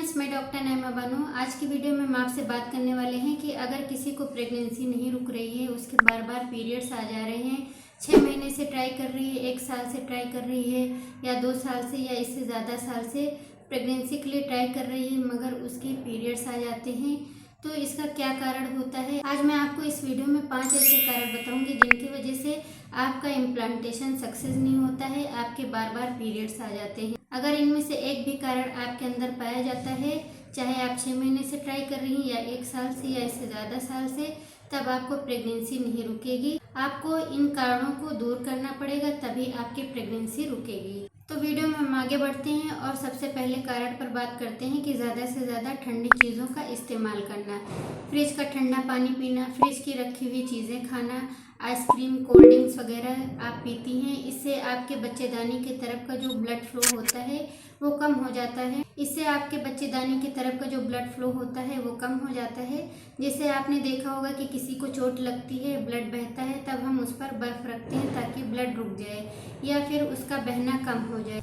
Friends, मैं doctor Naima Bano. आज की वीडियो में हम आपसे बात करने वाले हैं कि अगर किसी को प्रेगनेंसी नहीं रुक रही है, उसके बार बार पीरियड्स आ जा रहे हैं, 6 महीने से ट्राई कर रही है, 1 साल से ट्राई कर रही है, या 2 साल से या इससे ज़्यादा साल से प्रेगनेंसी के लिए ट्राई कर रही है, मगर उसके पीरियड्स आ जाते हैं, तो इसका क्या कारण होता है। आज मैं आपको इस वीडियो में 5 ऐसे कारण बताऊंगी जिनकी वजह से आपका इम्प्लांटेशन सक्सेस नहीं होता है, आपके बार बार पीरियड्स आ जाते हैं। अगर इनमें से एक भी कारण आपके अंदर पाया जाता है, चाहे आप 6 महीने से ट्राई कर रही हैं या 1 साल से या इससे ज़्यादा साल से, तब आपको प्रेगनेंसी नहीं रुकेगी। आपको इन कारणों को दूर करना पड़ेगा, तभी आपकी प्रेगनेंसी रुकेगी। तो वीडियो में हम आगे बढ़ते हैं और सबसे पहले कारण पर बात करते हैं कि ज़्यादा से ज़्यादा ठंडी चीज़ों का इस्तेमाल करना। फ्रिज का ठंडा पानी पीना, फ्रिज की रखी हुई चीज़ें खाना, आइसक्रीम, कोल्ड ड्रिंक्स वगैरह आप पीती हैं, इससे आपके बच्चेदानी की तरफ का जो ब्लड फ्लो होता है वो कम हो जाता है। इससे आपके बच्चेदानी की तरफ का जो ब्लड फ्लो होता है वो कम हो जाता है। जैसे आपने देखा होगा कि किसी को चोट लगती है, ब्लड बहता है, तब हम उस पर बर्फ़ रखते हैं ताकि ब्लड रुक जाए या फिर उसका बहना कम हो जाए।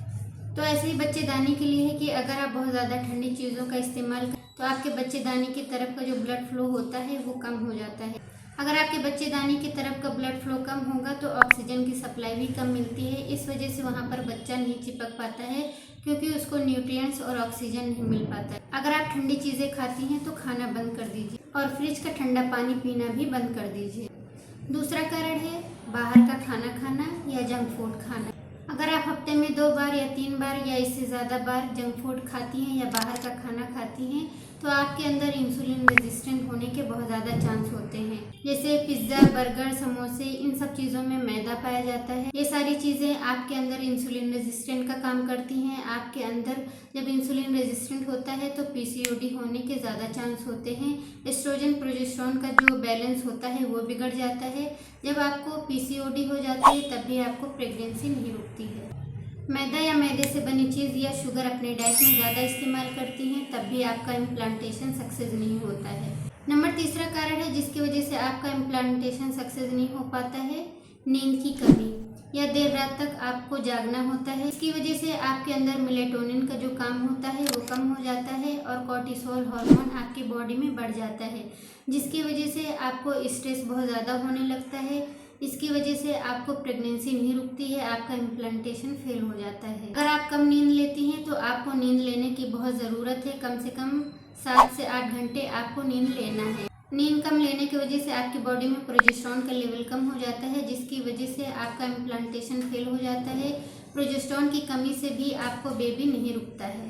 तो ऐसे ही बच्चेदानी के लिए है कि अगर आप बहुत ज़्यादा ठंडी चीज़ों का इस्तेमाल करें तो आपके बच्चेदानी की तरफ का जो ब्लड फ्लो होता है वो कम हो जाता है। अगर आपके बच्चेदानी की तरफ का ब्लड फ्लो कम होगा तो ऑक्सीजन की सप्लाई भी कम मिलती है, इस वजह से वहाँ पर बच्चा नहीं चिपक पाता है, क्योंकि उसको न्यूट्रिएंट्स और ऑक्सीजन नहीं मिल पाता है। अगर आप ठंडी चीज़ें खाती हैं तो खाना बंद कर दीजिए और फ्रिज का ठंडा पानी पीना भी बंद कर दीजिए। दूसरा कारण है बाहर का खाना खाना या जंक फूड खाना। अगर आप हफ्ते में 2 बार या 3 बार या इससे ज़्यादा बार जंक फूड खाती हैं या बाहर का खाना खाती हैं, तो आपके अंदर इंसुलिन रेजिस्टेंट होने के बहुत ज़्यादा चांस होते हैं। जैसे पिज्ज़ा, बर्गर, समोसे, इन सब चीज़ों में मैदा पाया जाता है। ये सारी चीज़ें आपके अंदर इंसुलिन रेजिस्टेंट का काम करती हैं। आपके अंदर जब इंसुलिन रेजिस्टेंट होता है तो पीसीओडी होने के ज़्यादा चांस होते हैं। एस्ट्रोजन प्रोजेस्टेरोन का जो बैलेंस होता है वो बिगड़ जाता है। जब आपको पीसीओडी हो जाती है तब भी आपको प्रेगनेंसी नहीं रुकती है। मैदा या मैदे से बनी चीज़ या शुगर अपने डाइट में ज़्यादा इस्तेमाल करती हैं, तब भी आपका इम्प्लांटेशन सक्सेस नहीं होता है। नंबर तीसरा कारण है जिसकी वजह से आपका इम्प्लांटेशन सक्सेस नहीं हो पाता है, नींद की कमी या देर रात तक आपको जागना होता है। इसकी वजह से आपके अंदर मेलेटोनिन का जो काम होता है वो कम हो जाता है और कॉर्टिसोल हार्मोन आपकी बॉडी में बढ़ जाता है, जिसकी वजह से आपको स्ट्रेस बहुत ज़्यादा होने लगता है। इसकी वजह से आपको प्रेगनेंसी नहीं रुकती है, आपका इम्प्लांटेशन फेल हो जाता है। अगर आप कम नींद लेती हैं तो आपको नींद लेने की बहुत ज़रूरत है। कम से कम 7 से 8 घंटे आपको नींद लेना है। नींद कम लेने की वजह से आपकी बॉडी में प्रोजेस्टेरोन का लेवल कम हो जाता है, जिसकी वजह से आपका इम्प्लांटेशन फेल हो जाता है। प्रोजेस्टेरोन की कमी से भी आपको बेबी नहीं रुकता है।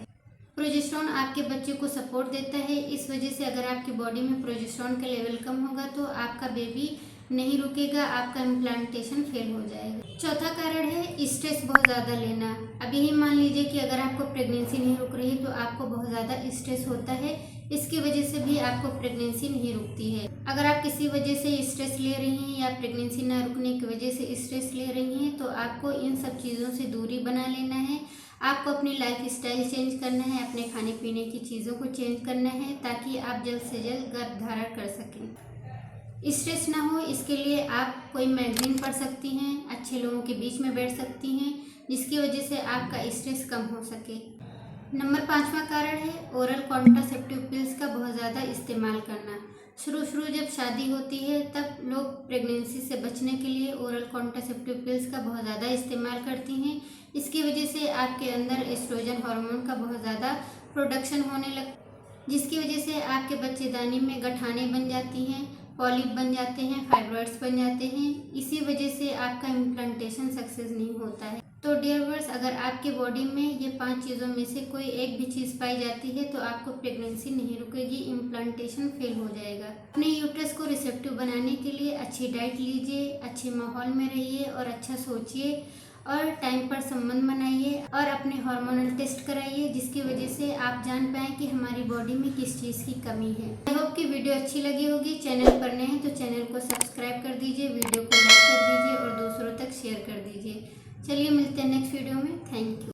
प्रोजेस्टेरोन आपके बच्चे को सपोर्ट देता है, इस वजह से अगर आपकी बॉडी में प्रोजेस्टेरोन का लेवल कम होगा तो आपका बेबी नहीं रुकेगा, आपका इम्प्लांटेशन फेल हो जाएगा। चौथा कारण है स्ट्रेस बहुत ज़्यादा लेना। अब यही मान लीजिए कि अगर आपको प्रेगनेंसी नहीं रुक रही तो आपको बहुत ज़्यादा स्ट्रेस होता है, इसकी वजह से भी आपको प्रेगनेंसी नहीं रुकती है। अगर आप किसी वजह से स्ट्रेस ले रही हैं या प्रेगनेंसी ना रुकने की वजह से स्ट्रेस ले रही हैं, तो आपको इन सब चीज़ों से दूरी बना लेना है। आपको अपनी लाइफ स्टाइल चेंज करना है, अपने खाने पीने की चीज़ों को चेंज करना है, ताकि आप जल्द से जल्द गर्भ धारण कर सकें। स्ट्रेस ना हो इसके लिए आप कोई मैगजीन पढ़ सकती हैं, अच्छे लोगों के बीच में बैठ सकती हैं, जिसकी वजह से आपका स्ट्रेस कम हो सके। नंबर 5वां कारण है ओरल कॉन्ट्रासेप्टिव पिल्स का बहुत ज़्यादा इस्तेमाल करना। शुरू जब शादी होती है तब लोग प्रेगनेंसी से बचने के लिए ओरल कॉन्ट्रासेप्टिव पिल्स का बहुत ज़्यादा इस्तेमाल करती हैं। इसकी वजह से आपके अंदर एस्ट्रोजन हार्मोन का बहुत ज़्यादा प्रोडक्शन होने जिसकी वजह से आपके बच्चेदानी में गठानें बन जाती हैं, पॉलिप बन जाते हैं, फाइब्रॉइड्स बन जाते हैं। इसी वजह से आपका इम्प्लांटेशन सक्सेस नहीं होता है। तो डियर व्यूअर्स, अगर आपके बॉडी में ये 5 चीज़ों में से कोई एक भी चीज़ पाई जाती है तो आपको प्रेगनेंसी नहीं रुकेगी, इम्प्लांटेशन फेल हो जाएगा। अपने यूट्रस को रिसेप्टिव बनाने के लिए अच्छी डाइट लीजिए, अच्छे माहौल में रहिए और अच्छा सोचिए और टाइम पर संबंध बनाइए और अपने हार्मोनल टेस्ट कराइए, जिसकी वजह से आप जान पाएँ कि हमारी बॉडी में किस चीज़ की कमी है। आई होप कि वीडियो अच्छी लगी होगी। चैनल पर नए हैं तो चैनल को सब्सक्राइब कर दीजिए, वीडियो को लाइक कर दीजिए और दूसरों तक शेयर कर दीजिए। चलिए मिलते हैं नेक्स्ट वीडियो में। Thank you.